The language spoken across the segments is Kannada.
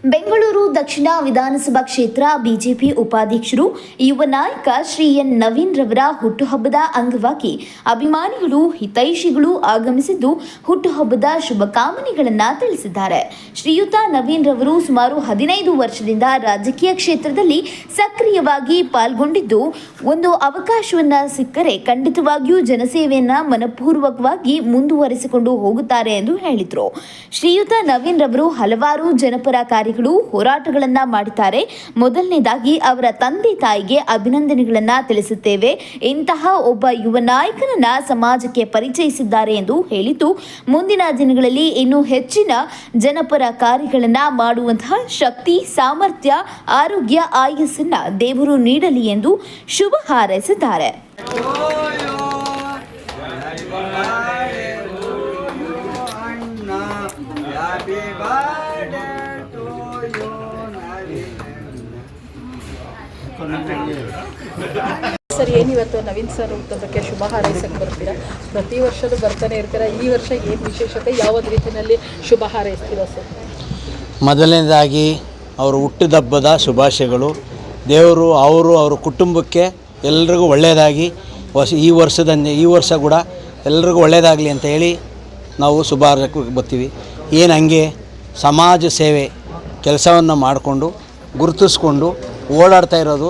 ಬೆಂಗಳೂರು ದಕ್ಷಿಣ ವಿಧಾನಸಭಾ ಕ್ಷೇತ್ರ ಬಿಜೆಪಿ ಉಪಾಧ್ಯಕ್ಷರು ಯುವ ನಾಯಕ ಶ್ರೀ ಎನ್ ನವೀನ್ ರವರ ಹುಟ್ಟುಹಬ್ಬದ ಅಂಗವಾಗಿ ಅಭಿಮಾನಿಗಳು ಹಿತೈಷಿಗಳು ಆಗಮಿಸಿದ್ದು ಹುಟ್ಟುಹಬ್ಬದ ಶುಭಕಾಮನೆಗಳನ್ನು ತಿಳಿಸಿದ್ದಾರೆ. ಶ್ರೀಯುತ ನವೀನ್ ರವರು ಸುಮಾರು 15 ವರ್ಷದಿಂದ ರಾಜಕೀಯ ಕ್ಷೇತ್ರದಲ್ಲಿ ಸಕ್ರಿಯವಾಗಿ ಪಾಲ್ಗೊಂಡಿದ್ದು, ಒಂದು ಅವಕಾಶವನ್ನ ಸಿಕ್ಕರೆ ಖಂಡಿತವಾಗಿಯೂ ಜನಸೇವೆಯನ್ನ ಮನಪೂರ್ವಕವಾಗಿ ಮುಂದುವರಿಸಿಕೊಂಡು ಹೋಗುತ್ತಾರೆ ಎಂದು ಹೇಳಿದರು. ಶ್ರೀಯುತ ನವೀನ್ ರವರು ಹಲವಾರು ಜನಪರ ಹೋರಾಟಗಳನ್ನ ಮಾಡಿದ್ದಾರೆ. ಮೊದಲನೇದಾಗಿ ಅವರ ತಂದೆ ತಾಯಿಗೆ ಅಭಿನಂದನೆಗಳನ್ನ ತಿಳಿಸುತ್ತೇವೆ. ಇಂತಹ ಒಬ್ಬ ಯುವ ನಾಯಕನನ್ನ ಸಮಾಜಕ್ಕೆ ಪರಿಚಯಿಸಿದ್ದಾರೆ ಎಂದು ಹೇಳಿದ್ದು, ಮುಂದಿನ ದಿನಗಳಲ್ಲಿ ಇನ್ನೂ ಹೆಚ್ಚಿನ ಜನಪರ ಕಾರ್ಯಗಳನ್ನ ಮಾಡುವಂತಹ ಶಕ್ತಿ, ಸಾಮರ್ಥ್ಯ, ಆರೋಗ್ಯ, ಆಯಸ್ಸನ್ನ ದೇವರು ನೀಡಲಿ ಎಂದು ಶುಭ ಹಾರೈಸಿದ್ದಾರೆ. ಸರ್, ಏನಿವತ್ತು ನವೀನ್ ಸರ್ ಹುಟ್ಟುಹಬ್ಬಕ್ಕೆ ಶುಭ ಹಾರೈಸಕ್ಕೆ ಬರ್ತೀರಾ? ಪ್ರತಿ ವರ್ಷದ ಬರ್ತಾನೆ ಇರ್ತೀರಾ. ಈ ವರ್ಷ ಏನು ವಿಶೇಷತೆ, ಯಾವ ರೀತಿಯಲ್ಲಿ ಶುಭ ಹಾರೈಸ್ತೀರಾ ಸರ್? ಮೊದಲನೇದಾಗಿ ಅವರು ಹುಟ್ಟಿದಬ್ಬದ ಶುಭಾಶಯಗಳು. ದೇವರು ಅವ್ರ ಕುಟುಂಬಕ್ಕೆ ಎಲ್ರಿಗೂ ಒಳ್ಳೆಯದಾಗಿ ಈ ವರ್ಷ ಕೂಡ ಎಲ್ರಿಗೂ ಒಳ್ಳೆಯದಾಗಲಿ ಅಂತ ಹೇಳಿ ನಾವು ಶುಭ ಹಾರೈಸಕ್ಕೆ ಬರ್ತೀವಿ. ಏನು ಹಂಗೆ ಸಮಾಜ ಸೇವೆ ಕೆಲಸವನ್ನು ಮಾಡಿಕೊಂಡು ಗುರುತಿಸ್ಕೊಂಡು ಓಡಾಡ್ತಾ ಇರೋದು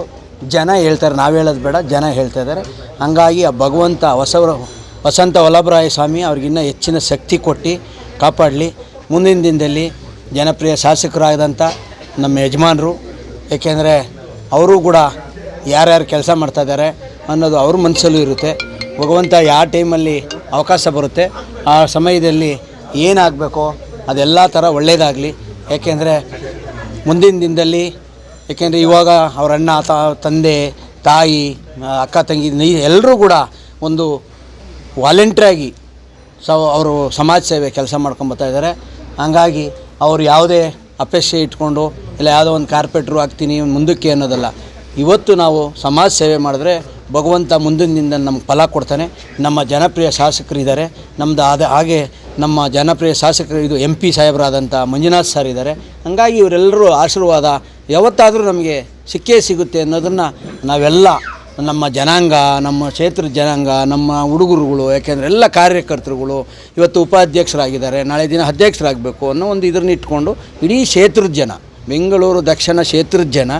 ಜನ ಹೇಳ್ತಾರೆ, ನಾವು ಹೇಳೋದು ಬೇಡ, ಜನ ಹೇಳ್ತಾ ಇದ್ದಾರೆ. ಹಂಗಾಗಿ ಆ ಭಗವಂತ ವಸಂತ ವಲ್ಲಭರಾಯ ಸ್ವಾಮಿ ಅವ್ರಿಗಿನ್ನೂ ಹೆಚ್ಚಿನ ಶಕ್ತಿ ಕೊಟ್ಟು ಕಾಪಾಡಲಿ. ಮುಂದಿನ ದಿನದಲ್ಲಿ ಜನಪ್ರಿಯ ಶಾಸಕರಾದಂಥ ನಮ್ಮ ಯಜಮಾನರು, ಏಕೆಂದರೆ ಅವರು ಕೂಡ ಯಾರ್ಯಾರು ಕೆಲಸ ಮಾಡ್ತಾಯಿದ್ದಾರೆ ಅನ್ನೋದು ಅವ್ರ ಮನಸ್ಸಲ್ಲೂ ಇರುತ್ತೆ. ಭಗವಂತ ಯಾವ ಟೈಮಲ್ಲಿ ಅವಕಾಶ ಬರುತ್ತೆ ಆ ಸಮಯದಲ್ಲಿ ಏನಾಗಬೇಕೋ ಅದೆಲ್ಲ ಥರ ಒಳ್ಳೆಯದಾಗಲಿ. ಏಕೆಂದರೆ ಮುಂದಿನ ದಿನದಲ್ಲಿ ಇವಾಗ ಅವ್ರ ಅಣ್ಣ, ತಂದೆ, ತಾಯಿ, ಅಕ್ಕ ತಂಗಿ ಎಲ್ಲರೂ ಕೂಡ ಒಂದು ವಾಲಂಟ್ರಿಯಾಗಿ ಅವರು ಸಮಾಜ ಸೇವೆ ಕೆಲಸ ಮಾಡ್ಕೊಂಬತ್ತಾ ಇದ್ದಾರೆ. ಹಂಗಾಗಿ ಅವರು ಯಾವುದೇ ಅಪೇಕ್ಷೆ ಇಟ್ಕೊಂಡು ಇಲ್ಲ ಯಾವುದೋ ಒಂದು ಕಾರ್ಪೊರೇಟ್ರು ಆಗ್ತೀನಿ ಮುಂದಕ್ಕೆ ಅನ್ನೋದಲ್ಲ. ಇವತ್ತು ನಾವು ಸಮಾಜ ಸೇವೆ ಮಾಡಿದ್ರೆ ಭಗವಂತ ಮುಂದಿನಿಂದ ನಮ್ಗೆ ಫಲ ಕೊಡ್ತಾನೆ. ನಮ್ಮ ಜನಪ್ರಿಯ ಶಾಸಕರಿದ್ದಾರೆ, ಹಾಗೆ ನಮ್ಮ ಜನಪ್ರಿಯ ಶಾಸಕರು ಇದು MP ಸಾಹೇಬರಾದಂಥ ಮಂಜುನಾಥ್ ಸರ್ ಇದ್ದಾರೆ. ಹಂಗಾಗಿ ಇವರೆಲ್ಲರೂ ಆಶೀರ್ವಾದ ಯಾವತ್ತಾದರೂ ನಮಗೆ ಸಿಕ್ಕೇ ಸಿಗುತ್ತೆ ಅನ್ನೋದನ್ನು ನಾವೆಲ್ಲ ನಮ್ಮ ಜನಾಂಗ, ನಮ್ಮ ಕ್ಷೇತ್ರದ ಜನಾಂಗ, ನಮ್ಮ ಹುಡುಗರುಗಳು, ಯಾಕೆಂದರೆ ಎಲ್ಲ ಕಾರ್ಯಕರ್ತರುಗಳು ಇವತ್ತು ಉಪಾಧ್ಯಕ್ಷರಾಗಿದ್ದಾರೆ, ನಾಳೆ ದಿನ ಅಧ್ಯಕ್ಷರಾಗಬೇಕು ಅನ್ನೋ ಒಂದು ಇದನ್ನು ಇಟ್ಕೊಂಡು ಇಡೀ ಕ್ಷೇತ್ರದ ಜನ, ಬೆಂಗಳೂರು ದಕ್ಷಿಣ ಕ್ಷೇತ್ರದ ಜನ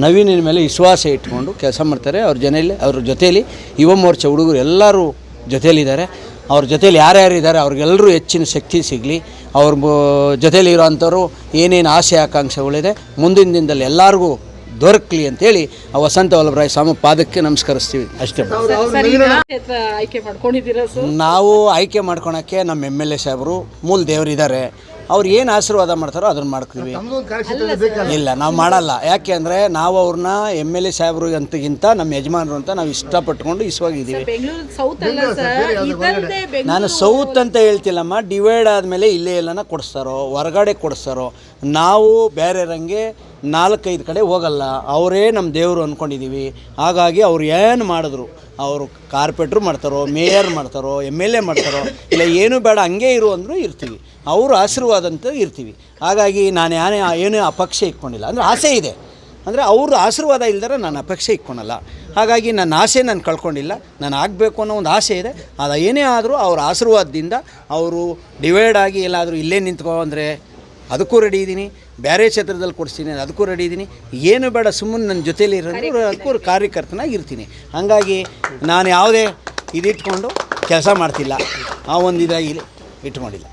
ನವೀನಿನ ಮೇಲೆ ವಿಶ್ವಾಸ ಇಟ್ಕೊಂಡು ಕೆಲಸ ಮಾಡ್ತಾರೆ. ಅವ್ರ ಜೊತೆಯಲ್ಲಿ ಯುವ ಮೋರ್ಚಾ ಹುಡುಗರು ಎಲ್ಲರೂ ಜೊತೆಯಲ್ಲಿದ್ದಾರೆ. ಅವ್ರ ಜೊತೇಲಿ ಯಾರ್ಯಾರಿದ್ದಾರೆ ಅವ್ರಿಗೆಲ್ಲರೂ ಹೆಚ್ಚಿನ ಶಕ್ತಿ ಸಿಗಲಿ. ಅವ್ರ ಜೊತೇಲಿ ಇರೋವಂಥವ್ರು ಏನೇನು ಆಸೆ ಆಕಾಂಕ್ಷೆಗಳಿದೆ ಮುಂದಿನ ದಿನದಲ್ಲಿ ಎಲ್ಲರಿಗೂ ದೊರಕಲಿ ಅಂತೇಳಿ ಆ ವಸಂತ ವಲ್ಲಭರಾಯ ಸ್ವಾಮಿ ಪಾದಕ್ಕೆ ನಮಸ್ಕರಿಸ್ತೀವಿ ಅಷ್ಟೇ. ನಾವು ಆಯ್ಕೆ ಮಾಡ್ಕೊಳಕ್ಕೆ ನಮ್ಮ MLA ಸಾಹೇಬರು ಮೂಲ ದೇವರಿದ್ದಾರೆ. ಅವ್ರು ಏನು ಆಶೀರ್ವಾದ ಮಾಡ್ತಾರೋ ಅದನ್ನು ಮಾಡ್ತೀವಿ. ಇಲ್ಲ, ನಾವು ಮಾಡಲ್ಲ. ಯಾಕೆ ಅಂದರೆ ನಾವು ಅವ್ರನ್ನ MLA ಸಾಹೇಬರು ಅಂತಗಿಂತ ನಮ್ಮ ಯಜಮಾನರು ಅಂತ ನಾವು ಇಷ್ಟಪಟ್ಕೊಂಡು ಇಷ್ಟವಾಗಿದ್ದೀವಿ. ನಾನು ಸೌತ್ ಅಂತ ಹೇಳ್ತಿಲ್ಲಮ್ಮ, ಡಿವೈಡ್ ಆದಮೇಲೆ ಇಲ್ಲೇ ಎಲ್ಲನ ಕೊಡಿಸ್ತಾರೋ, ಹೊರಗಡೆ ಕೊಡಿಸ್ತಾರೋ. ನಾವು ಬೇರೆರಂಗೆ 4-5 ಕಡೆ ಹೋಗಲ್ಲ. ಅವರೇ ನಮ್ಮ ದೇವರು ಅಂದ್ಕೊಂಡಿದ್ದೀವಿ. ಹಾಗಾಗಿ ಅವ್ರು ಏನು ಮಾಡಿದ್ರು, ಅವರು ಕಾರ್ಪೊರೇಟ್ರು ಮಾಡ್ತಾರೋ, ಮೇಯರ್ ಮಾಡ್ತಾರೋ, MLA ಮಾಡ್ತಾರೋ, ಇಲ್ಲ ಏನೂ ಬೇಡ ಹಂಗೆ ಇರು ಅಂದರೂ ಇರ್ತೀವಿ. ಅವರು ಆಶೀರ್ವಾದ ಅಂತ ಇರ್ತೀವಿ. ಹಾಗಾಗಿ ನಾನು ಏನೂ ಅಪೇಕ್ಷೆ ಇಟ್ಕೊಂಡಿಲ್ಲ. ಅಂದರೆ ಆಸೆ ಇದೆ, ಅಂದರೆ ಅವ್ರ ಆಶೀರ್ವಾದ ಇಲ್ದರೆ ನಾನು ಅಪೇಕ್ಷೆ ಇಟ್ಕೊಳಲ್ಲ. ಹಾಗಾಗಿ ನನ್ನ ಆಸೆ ನಾನು ಕಳ್ಕೊಂಡಿಲ್ಲ. ನಾನು ಆಗಬೇಕು ಅನ್ನೋ ಒಂದು ಆಸೆ ಇದೆ. ಅದು ಏನೇ ಆದರೂ ಅವ್ರ ಆಶೀರ್ವಾದದಿಂದ ಅವರು ಡಿವೈಡ್ ಆಗಿ ಎಲ್ಲಾದರೂ ಇಲ್ಲೇ ನಿಂತ್ಕೊ ಅಂದರೆ ಅದಕ್ಕೂ ರೆಡಿ ಇದ್ದೀನಿ, ಬೇರೆ ಕ್ಷೇತ್ರದಲ್ಲಿ ಕೊಡಿಸ್ತೀನಿ ಅದಕ್ಕೂ ರೆಡಿ ಇದ್ದೀನಿ. ಏನು ಬೇಡ, ಸುಮ್ಮನೆ ನನ್ನ ಜೊತೇಲಿ ಇರೋದು ಅದಕ್ಕೂ ಕಾರ್ಯಕರ್ತನಾಗಿ ಇರ್ತೀನಿ. ಹಾಗಾಗಿ ನಾನು ಯಾವುದೇ ಇದಿಟ್ಕೊಂಡು ಕೆಲಸ ಮಾಡ್ತಿಲ್ಲ, ಆ ಒಂದು ಇದಾಗಿ ಇಟ್ಕೊಂಡಿಲ್ಲ.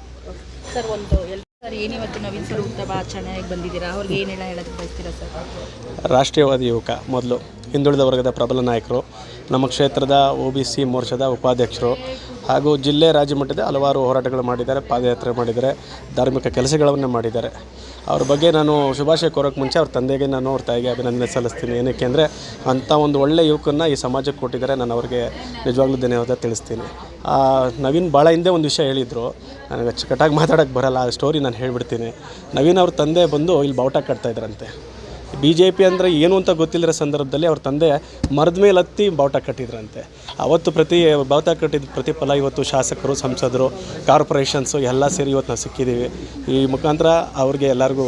ಸರ್, ಏನಿವತ್ತು ನವೀನ್ ಸರ್ ಹುಟ್ಟುಹಬ್ಬ ಆಚರಣೆಗೆ ಬಂದಿದ್ದೀರಾ, ಅವ್ರಿಗೆ ಏನೆಲ್ಲ ಹೇಳೋಕ್ಕೆ ಬಯಸ್ತೀರಾ ಸರ್? ರಾಷ್ಟ್ರೀಯವಾದಿ ಯುವಕ, ಮೊದಲು ಹಿಂದುಳಿದ ವರ್ಗದ ಪ್ರಬಲ ನಾಯಕರು, ನಮ್ಮ ಕ್ಷೇತ್ರದ OBC ಮೋರ್ಚಾದ ಉಪಾಧ್ಯಕ್ಷರು, ಹಾಗೂ ಜಿಲ್ಲೆ ರಾಜ್ಯ ಮಟ್ಟದ ಹಲವಾರು ಹೋರಾಟಗಳು ಮಾಡಿದ್ದಾರೆ, ಪಾದಯಾತ್ರೆ ಮಾಡಿದ್ದಾರೆ, ಧಾರ್ಮಿಕ ಕೆಲಸಗಳನ್ನು ಮಾಡಿದ್ದಾರೆ. ಅವ್ರ ಬಗ್ಗೆ ನಾನು ಶುಭಾಶಯ ಕೋರೋಕ್ಕೆ ಮುಂಚೆ ಅವ್ರ ತಂದೆಗೆ, ನಾನು ಅವ್ರ ತಾಯಿಗೆ ಅಭಿನಂದನೆ ಸಲ್ಲಿಸ್ತೀನಿ. ಏನಕ್ಕೆ ಅಂದರೆ ಅಂಥ ಒಂದು ಒಳ್ಳೆಯ ಯುವಕನ್ನ ಈ ಸಮಾಜಕ್ಕೆ ಕೊಟ್ಟಿದ್ದಾರೆ. ನಾನು ಅವ್ರಿಗೆ ನಿಜವಾಗ್ಲೂ ಧನ್ಯವಾದ ತಿಳಿಸ್ತೀನಿ. ನವೀನ್ ಭಾಳ ಹಿಂದೆ ಒಂದು ವಿಷಯ ಹೇಳಿದರು, ನನಗೆ ಅಚ್ಚುಕಟ್ಟಾಗಿ ಮಾತಾಡೋಕ್ಕೆ ಬರೋಲ್ಲ, ಆ ಸ್ಟೋರಿ ನಾನು ಹೇಳಿಬಿಡ್ತೀನಿ. ನವೀನ್ ಅವ್ರ ತಂದೆ ಬಂದು ಇಲ್ಲಿ ಬಾವುಟ ಕಟ್ತಾಯಿದ್ರಂತೆ. BJP ಅಂದರೆ ಏನು ಅಂತ ಗೊತ್ತಿಲ್ಲರ ಸಂದರ್ಭದಲ್ಲಿ ಅವ್ರ ತಂದೆ ಮರದ ಮೇಲೆ ಹತ್ತಿ ಬಾವುಟ ಕಟ್ಟಿದ್ರಂತೆ. ಅವತ್ತು ಬಾವುಟ ಕಟ್ಟಿದ ಪ್ರತಿಫಲ ಇವತ್ತು ಶಾಸಕರು, ಸಂಸದರು, ಕಾರ್ಪೊರೇಷನ್ಸು ಎಲ್ಲ ಸೇರಿ ಇವತ್ತು ನಾವು ಸಿಕ್ಕಿದ್ದೀವಿ. ಈ ಮುಖಾಂತರ ಅವ್ರಿಗೆ ಎಲ್ಲರಿಗೂ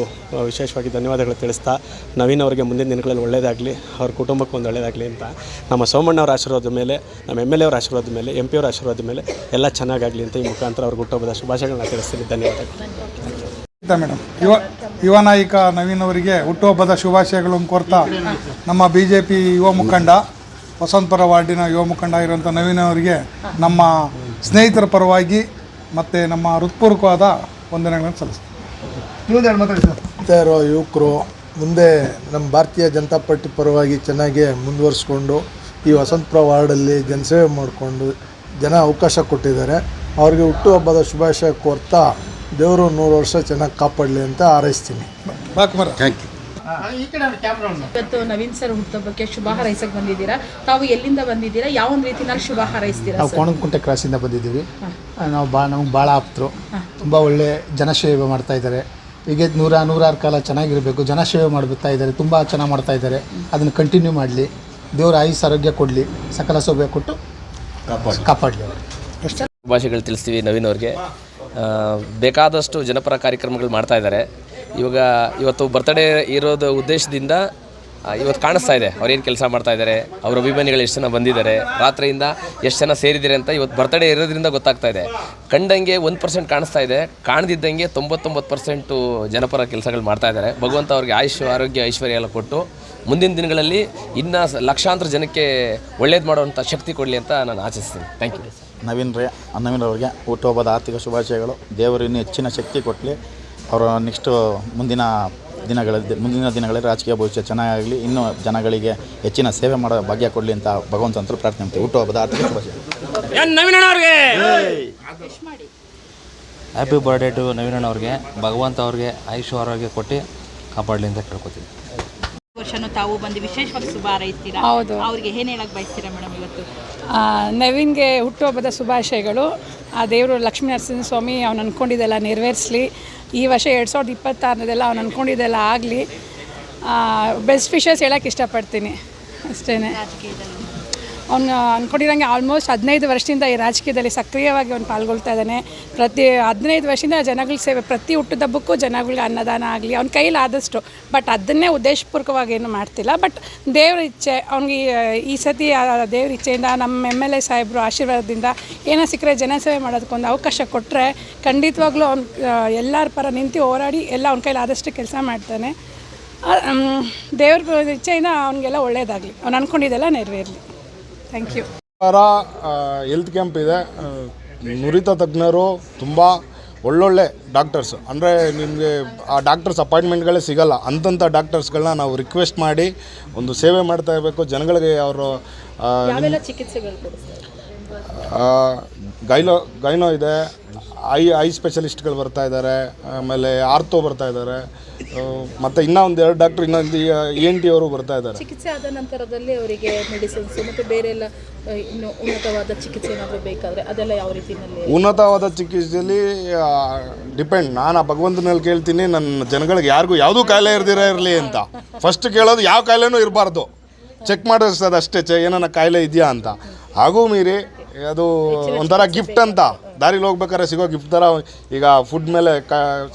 ವಿಶೇಷವಾಗಿ ಧನ್ಯವಾದಗಳು ತಿಳಿಸ್ತಾ, ನವೀನ್ ಅವರಿಗೆ ಮುಂದಿನ ದಿನಗಳಲ್ಲಿ ಒಳ್ಳೆಯದಾಗಲಿ, ಅವ್ರ ಕುಟುಂಬಕ್ಕೆ ಒಂದು ಒಳ್ಳೆಯದಾಗಲಿ ಅಂತ ನಮ್ಮ ಸೋಮಣ್ಣವ್ರ ಆಶೀರ್ವಾದದ ಮೇಲೆ, ನಮ್ಮ MLA ಅವರ ಆಶೀರ್ವಾದದ ಮೇಲೆ, MP ಅವರ ಆಶೀರ್ವಾದದ ಮೇಲೆ ಎಲ್ಲ ಚೆನ್ನಾಗಾಗಲಿ ಅಂತ ಈ ಮುಖಾಂತರ ಅವ್ರ ಹುಟ್ಟುಹಬ್ಬದ ಶುಭಾಶಯಗಳನ್ನ ತಿಳಿಸ್ತೀನಿ. ಧನ್ಯವಾದಗಳು ಮೇಡಮ್. ಯುವ ನಾಯಕ ನವೀನ್ ಅವರಿಗೆ ಹುಟ್ಟುಹಬ್ಬದ ಶುಭಾಶಯಗಳನ್ನು ಕೋರ್ತಾ ನಮ್ಮ BJP ಯುವ ಮುಖಂಡ, ವಸಂತಪುರ ವಾರ್ಡಿನ ಯುವ ಮುಖಂಡ ಇರುವಂಥ ನವೀನ್ ಅವರಿಗೆ ನಮ್ಮ ಸ್ನೇಹಿತರ ಪರವಾಗಿ ಮತ್ತು ನಮ್ಮ ಹೃತ್ಪೂರ್ವಕವಾದ ವಂದನೆಗಳನ್ನು ಸಲ್ಲಿಸ್ತಾ ಇರೋ ಯುವಕರು ಮುಂದೆ ನಮ್ಮ ಭಾರತೀಯ ಜನತಾ ಪಾರ್ಟಿ ಪರವಾಗಿ ಚೆನ್ನಾಗಿ ಮುಂದುವರಿಸ್ಕೊಂಡು ಈ ವಸಂತಪುರ ವಾರ್ಡಲ್ಲಿ ಜನಸೇವೆ ಮಾಡಿಕೊಂಡು ಜನ ಅವಕಾಶ ಕೊಟ್ಟಿದ್ದಾರೆ. ಅವ್ರಿಗೆ ಹುಟ್ಟುಹಬ್ಬದ ಶುಭಾಶಯ ಕೋರ್ತಾ ದೇವರು 100 ವರ್ಷ ಚೆನ್ನಾಗಿ ಕಾಪಾಡಲಿ ಅಂತ ಹಾರೈಸ್ತೀನಿ. Thank you. ಇವತ್ತು ನವೀನ್ ಸರ್ ಹುಟ್ಟುಹಬ್ಬಕ್ಕೆ ಶುಭ ಹಾರೈಸಕ್ಕೆ ಬಂದಿದ್ದೀರಾ. ತಾವು ಎಲ್ಲಿಂದ ಬಂದಿದ್ದೀರಾ, ಯಾವ ಒಂದು ರೀತಿಯಲ್ಲಿ ಶುಭ ಹಾರೈಸ್ತೀರಾ? ನಾವು ಕೋಣನಕುಂಟೆ ಕ್ರಾಸಿಂದ ಬಂದಿದ್ದೀವಿ. ನಮ್ಗೆ ಭಾಳ ಆಪ್ತರು, ತುಂಬ ಒಳ್ಳೆ ಜನಸೇವೆ ಮಾಡ್ತಾ ಇದ್ದಾರೆ. ಹೀಗೆ 100 ಕಾಲ ಚೆನ್ನಾಗಿರಬೇಕು, ಜನಸೇವೆ ಮಾಡ್ತಾ ಇದ್ದಾರೆ, ತುಂಬ ಚೆನ್ನಾಗಿ ಮಾಡ್ತಾ ಇದ್ದಾರೆ. ಅದನ್ನು ಕಂಟಿನ್ಯೂ ಮಾಡಲಿ, ದೇವರ ಆಯುಸ್ ಆರೋಗ್ಯ ಕೊಡಲಿ, ಸಕಲ ಸೌಭಾಗ್ಯ ಕೊಟ್ಟು ಕಾಪಾಡಲಿ. ಶುಭಾಶಯಗಳು ತಿಳಿಸ್ತೀವಿ ನವೀನ್ ಅವ್ರಿಗೆ. ಬೇಕಾದಷ್ಟು ಜನಪರ ಕಾರ್ಯಕ್ರಮಗಳು ಮಾಡ್ತಾ ಇದ್ದಾರೆ. ಇವತ್ತು ಬರ್ತಡೇ ಇರೋದು ಉದ್ದೇಶದಿಂದ ಇವತ್ತು ಕಾಣಿಸ್ತಾ ಇದೆ ಅವ್ರೇನು ಕೆಲಸ ಮಾಡ್ತಾ ಇದ್ದಾರೆ, ಅವ್ರ ಅಭಿಮಾನಿಗಳು ಎಷ್ಟು ಜನ ಬಂದಿದ್ದಾರೆ, ರಾತ್ರಿಯಿಂದ ಎಷ್ಟು ಜನ ಸೇರಿದ್ದಾರೆ ಅಂತ ಇವತ್ತು ಬರ್ತಡೇ ಇರೋದ್ರಿಂದ ಗೊತ್ತಾಗ್ತಾ ಇದೆ. ಕಂಡಂಗೆ 1% ಕಾಣಿಸ್ತಾ ಇದೆ, ಕಾಣದಿದ್ದಂಗೆ 99% ಜನಪರ ಕೆಲಸಗಳು ಮಾಡ್ತಾ ಇದ್ದಾರೆ. ಭಗವಂತ ಅವ್ರಿಗೆ ಆಯುಷ್, ಆರೋಗ್ಯ, ಐಶ್ವರ್ಯ ಎಲ್ಲ ಕೊಟ್ಟು ಮುಂದಿನ ದಿನಗಳಲ್ಲಿ ಇನ್ನೂ ಲಕ್ಷಾಂತರ ಜನಕ್ಕೆ ಒಳ್ಳೇದು ಮಾಡುವಂಥ ಶಕ್ತಿ ಕೊಡಲಿ ಅಂತ ನಾನು ಆಶಿಸ್ತೀನಿ. Thank you. ನವೀನ್ ಅವರಿಗೆ ಹುಟ್ಟುಹಬ್ಬದ ಆರ್ಥಿಕ ಶುಭಾಶಯಗಳು. ದೇವರು ಇನ್ನೂ ಹೆಚ್ಚಿನ ಶಕ್ತಿ ಕೊಡಲಿ. ಅವರ ಮುಂದಿನ ದಿನಗಳಲ್ಲಿ ರಾಜಕೀಯ ಭವಿಷ್ಯ ಚೆನ್ನಾಗಾಗಲಿ, ಇನ್ನೂ ಜನಗಳಿಗೆ ಹೆಚ್ಚಿನ ಸೇವೆ ಮಾಡೋ ಭಾಗ್ಯ ಕೊಡಲಿ ಅಂತ ಭಗವಂತಂತರು ಪ್ರಾರ್ಥನೆ ಮಾಡ್ತೀವಿ. ಹುಟ್ಟುಹಬ್ಬದ ಆರ್ಥಿಕ ಶುಭಾಶಯಗಳು. ಹ್ಯಾಪಿ ಬರ್ಡೇ ಟು ನವೀನ್ ಅವ್ರಿಗೆ. ಭಗವಂತ ಅವ್ರಿಗೆ ಆಯುಷ್ ಆರೋಗ್ಯ ಕೊಟ್ಟು ಕಾಪಾಡಲಿ ಅಂತ ಕೇಳ್ಕೊತೀವಿ. ವರ್ಷನೂ ತಾವು ಬಂದು ವಿಶೇಷವಾಗಿ ಶುಭ ಹಾರೈಸ್ತೀರಾ? ಹೌದು. ಅವ್ರಿಗೆ ಏನು ಹೇಳಕ್ಕೆ ಬಯಸ್ತೀರಾ ಮೇಡಮ್ ಇವತ್ತು? ನವೀನ್ಗೆ ಹುಟ್ಟುಹಬ್ಬದ ಶುಭಾಶಯಗಳು. ಆ ದೇವರು ಲಕ್ಷ್ಮೀ ನರಸಿಂಹ ಸ್ವಾಮಿ ಅವ್ನು ಅಂದ್ಕೊಂಡಿದ್ದೆಲ್ಲ ನೆರವೇರಿಸಲಿ. ಈ ವರ್ಷ 2026 ಅವ್ನು ಅಂದ್ಕೊಂಡಿದ್ದೆಲ್ಲ ಆಗಲಿ. ಬೆಸ್ಟ್ ವಿಶಸ್ ಹೇಳೋಕ್ಕೆ ಇಷ್ಟಪಡ್ತೀನಿ ಅಷ್ಟೇ. ಅವನು ಅಂದ್ಕೊಂಡಿರೋಂಗೆ ಆಲ್ಮೋಸ್ಟ್ 15 ವರ್ಷದಿಂದ ಈ ರಾಜಕೀಯದಲ್ಲಿ ಸಕ್ರಿಯವಾಗಿ ಅವ್ನು ಪಾಲ್ಗೊಳ್ತಾ ಇದ್ದಾನೆ. ಪ್ರತಿ 15 ವರ್ಷದಿಂದ ಜನಗಳ ಸೇವೆ, ಪ್ರತಿ ಹುಟ್ಟುಹಬ್ಬಕ್ಕೂ ಜನಗಳಿಗೆ ಅನ್ನದಾನ ಆಗಲಿ ಅವ್ನ ಕೈಲಾದಷ್ಟು. ಬಟ್ ಅದನ್ನೇ ಉದ್ದೇಶಪೂರ್ವಕವಾಗಿ ಏನು ಮಾಡ್ತಿಲ್ಲ. ಬಟ್ ದೇವ್ರ ಇಚ್ಛೆ ಅವ್ನಿಗೆ ಈ ಸತಿ ದೇವ್ರ ಇಚ್ಛೆಯಿಂದ ನಮ್ಮ MLA ಸಾಹೇಬರು ಆಶೀರ್ವಾದದಿಂದ ಏನೋ ಸಿಕ್ಕರೆ ಜನಸೇವೆ ಮಾಡೋದಕ್ಕೊಂದು ಅವಕಾಶ ಕೊಟ್ಟರೆ ಖಂಡಿತವಾಗ್ಲೂ ಅವ್ನು ಎಲ್ಲರ ಪರ ನಿಂತು ಹೋರಾಡಿ ಎಲ್ಲ ಅವ್ನ ಕೈಲಾದಷ್ಟು ಕೆಲಸ ಮಾಡ್ತಾನೆ. ದೇವ್ರ ಇಚ್ಛೆಯಿಂದ ಅವನಿಗೆಲ್ಲ ಒಳ್ಳೆಯದಾಗಲಿ, ಅವ್ನು ಅಂದ್ಕೊಂಡಿದ್ದೆಲ್ಲ ನೆರವೇರಲಿ. Thank you. ಹೆಲ್ತ್ ಕ್ಯಾಂಪ್ ಇದೆ. ನುರಿತ ತಜ್ಞರು, ತುಂಬ ಒಳ್ಳೊಳ್ಳೆ ಡಾಕ್ಟರ್ಸ್, ಅಂದರೆ ನಿಮಗೆ ಆ ಡಾಕ್ಟರ್ಸ್ ಅಪಾಯಿಂಟ್ಮೆಂಟ್ಗಳೇ ಸಿಗೋಲ್ಲ. ಅಂಥ ಡಾಕ್ಟರ್ಸ್ಗಳನ್ನ ನಾವು ರಿಕ್ವೆಸ್ಟ್ ಮಾಡಿ ಒಂದು ಸೇವೆ ಮಾಡ್ತಾ ಇರಬೇಕು ಜನಗಳಿಗೆ. ಅವರು ಚಿಕಿತ್ಸೆಗಳು ಗೈನೋ ಇದೆ, ಐ ಸ್ಪೆಷಲಿಸ್ಟ್ಗಳು ಬರ್ತಾ ಇದ್ದಾರೆ, ಆಮೇಲೆ ಆರ್ಥೋ ಬರ್ತಾ ಇದ್ದಾರೆ, ಮತ್ತು ಇನ್ನೂ ಒಂದು 2 ಡಾಕ್ಟ್ರು, ಇನ್ನೊಂದು ENT ಅವರು ಬರ್ತಾ ಇದ್ದಾರೆ. ಚಿಕಿತ್ಸೆ ಆದ ನಂತರದಲ್ಲಿ ಅವರಿಗೆ ಮೆಡಿಸಿನ್ಸ್ ಮತ್ತು ಬೇರೆ ಎಲ್ಲ ಇನ್ನು ಉನ್ನತವಾದ ಚಿಕಿತ್ಸೆ ಏನಾದರೂ ಬೇಕಾದರೆ ಅದೆಲ್ಲ ಯಾವ ರೀತಿಯಲ್ಲಿ? ಉನ್ನತವಾದ ಚಿಕಿತ್ಸೆಯಲ್ಲಿ ಡಿಪೆಂಡ್. ನಾನು ಆ ಭಗವಂತನಲ್ಲಿ ಕೇಳ್ತೀನಿ, ನನ್ನ ಜನಗಳಿಗೆ ಯಾರಿಗೂ ಯಾವುದೂ ಕಾಯಿಲೆ ಇರಲಿ ಅಂತ. ಫಸ್ಟ್ ಕೇಳೋದು ಯಾವ ಕಾಯಿಲೆನೂ ಇರಬಾರ್ದು, ಚೆಕ್ ಮಾಡಿಸೋದು ಅಷ್ಟೇ, ಏನಾನ ಕಾಯಿಲೆ ಇದೆಯಾ ಅಂತ. ಹಾಗೂ ಮೀರಿ ಅದು ಒಂಥರ ಗಿಫ್ಟ್ ಅಂತ, ದಾರಿಲಿ ಹೋಗ್ಬೇಕಾದ್ರೆ ಸಿಗೋ ಗಿಫ್ಟ್ ಥರ. ಈಗ ಫುಡ್ ಮೇಲೆ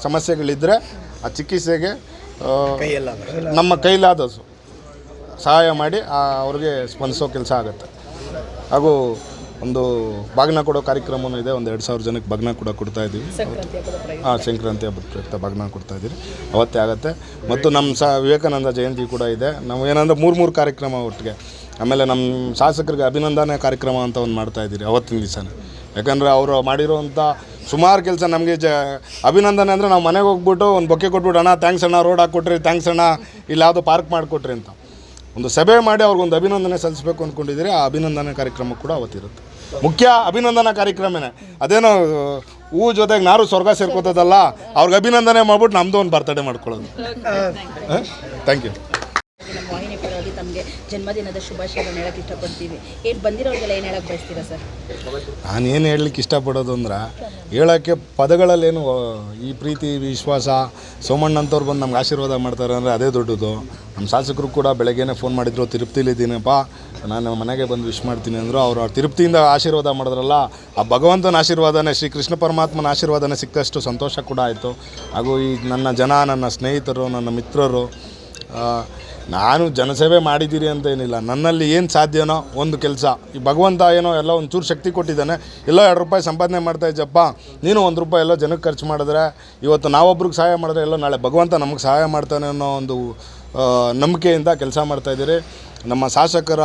ಸಮಸ್ಯೆಗಳಿದ್ದರೆ ಆ ಚಿಕಿತ್ಸೆಗೆ ನಮ್ಮ ಕೈಲಾದ ಸಹಾಯ ಮಾಡಿ ಅವ್ರಿಗೆ ಸ್ಪಂದಿಸೋ ಕೆಲಸ ಆಗುತ್ತೆ. ಹಾಗೂ ಒಂದು ಬಾಗಿನ ಕೊಡೋ ಕಾರ್ಯಕ್ರಮವೂ ಇದೆ. ಒಂದು 2000 ಜನಕ್ಕೆ ಬಾಗಿನ ಕೂಡ ಕೊಡ್ತಾಯಿದ್ದೀವಿ. ಸಂಕ್ರಾಂತಿ ಹಬ್ಬದ ಪ್ರಯುಕ್ತ ಬಾಗಿನ ಕೊಡ್ತಾಯಿದ್ದೀವಿ, ಅವತ್ತೇ ಆಗುತ್ತೆ. ಮತ್ತು ನಮ್ಮ ವಿವೇಕಾನಂದ ಜಯಂತಿ ಕೂಡ ಇದೆ. ನಾವು ಏನಂದರೆ 3 ಕಾರ್ಯಕ್ರಮ ಒಟ್ಟಿಗೆ. ಆಮೇಲೆ ನಮ್ಮ ಶಾಸಕರಿಗೆ ಅಭಿನಂದನೆ ಕಾರ್ಯಕ್ರಮ ಅಂತ ಒಂದು ಮಾಡ್ತಾಯಿದ್ದೀರಿ ಅವತ್ತಿನ ದಿವಸನೇ. ಯಾಕಂದರೆ ಅವರು ಮಾಡಿರೋವಂಥ ಸುಮಾರು ಕೆಲಸ ನಮಗೆ ಅಭಿನಂದನೆ ಅಂದರೆ ನಾವು ಮನೆಗೆ ಹೋಗ್ಬಿಟ್ಟು ಒಂದು ಬೊಕ್ಕೆ ಕೊಟ್ಬಿಟ್ಟು, ಅಣ್ಣ ಥ್ಯಾಂಕ್ಸ್ ಅಣ್ಣ, ರೋಡ್ ಹಾಕ್ಕೊಟ್ರಿ, ಥ್ಯಾಂಕ್ಸ್ ಅಣ್ಣ, ಇಲ್ಲಿ ಯಾವುದೋ ಪಾರ್ಕ್ ಮಾಡಿಕೊಟ್ರಿ ಅಂತ ಒಂದು ಸಭೆ ಮಾಡಿ ಅವ್ರಿಗೊಂದು ಅಭಿನಂದನೆ ಸಲ್ಲಿಸಬೇಕು ಅಂದ್ಕೊಂಡಿದ್ದೀರಿ. ಆ ಅಭಿನಂದನೆ ಕಾರ್ಯಕ್ರಮ ಕೂಡ ಅವತ್ತಿರುತ್ತೆ. ಮುಖ್ಯ ಅಭಿನಂದನಾ ಕಾರ್ಯಕ್ರಮನೇ. ಅದೇನೋ ಹೂ ಜೊತೆಗೆ ನಾರು ಸ್ವರ್ಗ ಸೇರ್ಕೋತದಲ್ಲ, ಅವ್ರಿಗೆ ಅಭಿನಂದನೆ ಮಾಡ್ಬಿಟ್ಟು ನಮ್ಮದು ಒಂದು ಬರ್ತಡೇ ಮಾಡ್ಕೊಳ್ಳೋದು. Thank you. ನಮ್ಮ ವಾಹಿನಿ ಪರವಾಗಿ ತಮಗೆ ಜನ್ಮದಿನದ ಶುಭಾಶಯಗಳನ್ನು ಹೇಳಕ್ಕೆ ಇಷ್ಟಪಡ್ತೀವಿ. ಏನು ಬಂದಿರೋರಿಗೆಲ್ಲ ಏನು ಹೇಳಕ್ಕೆ ಬಯಸ್ತೀರಾ ಸರ್? ನಾನು ಏನು ಹೇಳಲಿಕ್ಕೆ ಇಷ್ಟಪಡೋದು ಅಂದ್ರೆ, ಹೇಳೋಕ್ಕೆ ಪದಗಳಲ್ಲೇನು ಈ ಪ್ರೀತಿ ವಿಶ್ವಾಸ ಸೋಮಣ್ಣ ಅಂತವ್ರು ಬಂದು ನಮ್ಗೆ ಆಶೀರ್ವಾದ ಮಾಡ್ತಾರೆ ಅಂದರೆ ಅದೇ ದೊಡ್ಡದು. ನಮ್ಮ ಶಾಸಕರು ಕೂಡ ಬೆಳಗ್ಗೆನೇ ಫೋನ್ ಮಾಡಿದ್ರು, ತಿರುಪ್ತಿಲಿದ್ದೀನಪ್ಪ, ನಾನು ಮನೆಗೆ ಬಂದು ವಿಶ್ ಮಾಡ್ತೀನಿ ಅಂದರು. ಅವರು ತಿರುಪ್ತಿಯಿಂದ ಆಶೀರ್ವಾದ ಮಾಡಿದ್ರಲ್ಲ, ಆ ಭಗವಂತನ ಆಶೀರ್ವಾದನೇ, ಶ್ರೀ ಕೃಷ್ಣ ಪರಮಾತ್ಮನ ಆಶೀರ್ವಾದನೇ ಸಿಕ್ಕಷ್ಟು ಸಂತೋಷ ಕೂಡ ಆಯಿತು. ಹಾಗೂ ಈ ನನ್ನ ಸ್ನೇಹಿತರು, ನನ್ನ ಮಿತ್ರರು, ನಾನು ಜನಸೇವೆ ಮಾಡಿದ್ದೀರಿ ಅಂತ ಏನಿಲ್ಲ, ನನ್ನಲ್ಲಿ ಏನು ಸಾಧ್ಯನೋ ಒಂದು ಕೆಲಸ, ಈ ಭಗವಂತ ಏನೋ ಎಲ್ಲ ಒಂದು ಚೂರು ಶಕ್ತಿ ಕೊಟ್ಟಿದ್ದಾನೆ, ಎಲ್ಲೋ 2 ರೂಪಾಯಿ ಸಂಪಾದನೆ ಮಾಡ್ತಾಯಿದ್ದಪ್ಪ, ನೀನು 1 ರೂಪಾಯಿ ಎಲ್ಲೋ ಜನಕ್ಕೆ ಖರ್ಚು ಮಾಡಿದ್ರೆ, ಇವತ್ತು ನಾವೊಬ್ರಿಗೆ ಸಹಾಯ ಮಾಡಿದ್ರೆ ಎಲ್ಲೋ ನಾಳೆ ಭಗವಂತ ನಮಗೆ ಸಹಾಯ ಮಾಡ್ತಾನೆ ಅನ್ನೋ ಒಂದು ನಂಬಿಕೆಯಿಂದ ಕೆಲಸ ಮಾಡ್ತಾಯಿದ್ದೀರಿ. ನಮ್ಮ ಶಾಸಕರ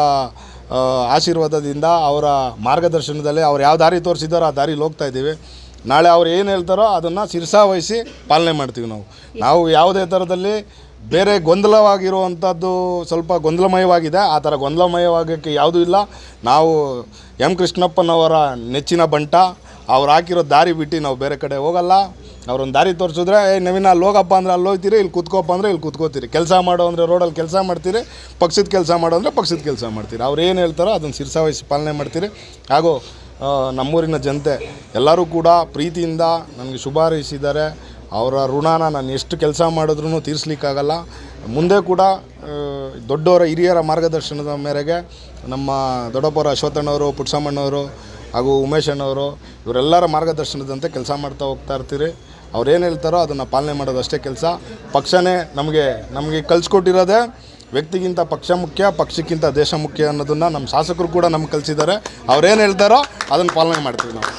ಆಶೀರ್ವಾದದಿಂದ, ಅವರ ಮಾರ್ಗದರ್ಶನದಲ್ಲಿ ಅವ್ರು ಯಾವ ದಾರಿ ತೋರಿಸಿದಾರೋ ಆ ದಾರಿಲಿ ಹೋಗ್ತಾಯಿದ್ದೀವಿ. ನಾಳೆ ಅವ್ರು ಏನು ಹೇಳ್ತಾರೋ ಅದನ್ನು ಶಿರಸಾವಹಿಸಿ ಪಾಲನೆ ಮಾಡ್ತೀವಿ. ನಾವು ಯಾವುದೇ ಥರದಲ್ಲಿ ಬೇರೆ ಗೊಂದಲವಾಗಿರುವಂಥದ್ದು ಸ್ವಲ್ಪ ಗೊಂದಲಮಯವಾಗಿದೆ, ಆ ಥರ ಗೊಂದಲಮಯವಾಗೋಕ್ಕೆ ಯಾವುದೂ ಇಲ್ಲ. ನಾವು ಎಂ ಕೃಷ್ಣಪ್ಪನವರ ನೆಚ್ಚಿನ ಬಂಟ, ಅವ್ರು ಹಾಕಿರೋ ದಾರಿ ಬಿಟ್ಟು ನಾವು ಬೇರೆ ಕಡೆ ಹೋಗಲ್ಲ. ಅವ್ರೊಂದು ದಾರಿ ತೋರಿಸಿದ್ರೆ, ನವೀನ ಅಲ್ಲಿ ಹೋಗಪ್ಪ ಅಂದರೆ ಅಲ್ಲಿ ಹೋಗ್ತೀರಿ, ಇಲ್ಲಿ ಕೂತ್ಕೋಪ್ಪ ಅಂದರೆ ಇಲ್ಲಿ ಕೂತ್ಕೋತೀರಿ, ಕೆಲಸ ಮಾಡೋ ಅಂದರೆ ರೋಡಲ್ಲಿ ಕೆಲಸ ಮಾಡ್ತೀರಿ, ಪಕ್ಷದ ಕೆಲಸ ಮಾಡೋ ಅಂದರೆ ಪಕ್ಷದ ಕೆಲಸ ಮಾಡ್ತೀರಿ. ಅವ್ರು ಏನು ಹೇಳ್ತಾರೋ ಅದನ್ನು ಶಿರಸಾವಹಿಸಿ ಪಾಲನೆ ಮಾಡ್ತೀರಿ. ಹಾಗೂ ನಮ್ಮೂರಿನ ಜನತೆ ಎಲ್ಲರೂ ಕೂಡ ಪ್ರೀತಿಯಿಂದ ನನಗೆ ಶುಭ ಹಾರೈಸಿದ್ದಾರೆ. ಅವರ ಋಣನ ನಾನು ಎಷ್ಟು ಕೆಲಸ ಮಾಡಿದ್ರೂ ತೀರಿಸ್ಲಿಕ್ಕಾಗಲ್ಲ. ಮುಂದೆ ಕೂಡ ದೊಡ್ಡವರ ಹಿರಿಯರ ಮಾರ್ಗದರ್ಶನದ ಮೇರೆಗೆ ನಮ್ಮ ದೊಡ್ಡಪ್ಪರ ಅಶ್ವಥಣ್ಣವರು, ಪುಟ್ಟಸಮ್ಮಣ್ಣವರು ಹಾಗೂ ಉಮೇಶ್ ಅಣ್ಣವರು ಇವರೆಲ್ಲರ ಮಾರ್ಗದರ್ಶನದಂತೆ ಕೆಲಸ ಮಾಡ್ತಾ ಹೋಗ್ತಾ ಇರ್ತೀರಿ. ಅವ್ರೇನು ಹೇಳ್ತಾರೋ ಅದನ್ನು ಪಾಲನೆ ಮಾಡೋದು ಅಷ್ಟೇ ಕೆಲಸ. ಪಕ್ಷನೇ ನಮಗೆ ಕಲಿಸ್ಕೊಟ್ಟಿರೋದೇ ವ್ಯಕ್ತಿಗಿಂತ ಪಕ್ಷ ಮುಖ್ಯ, ಪಕ್ಷಕ್ಕಿಂತ ದೇಶ ಮುಖ್ಯ ಅನ್ನೋದನ್ನು ನಮ್ಮ ಶಾಸಕರು ಕೂಡ ನಮ್ಗೆ ಕಲಿಸಿದ್ದಾರೆ. ಅವ್ರೇನು ಹೇಳ್ತಾರೋ ಅದನ್ನು ಪಾಲನೆ ಮಾಡ್ತೀವಿ ನಾವು.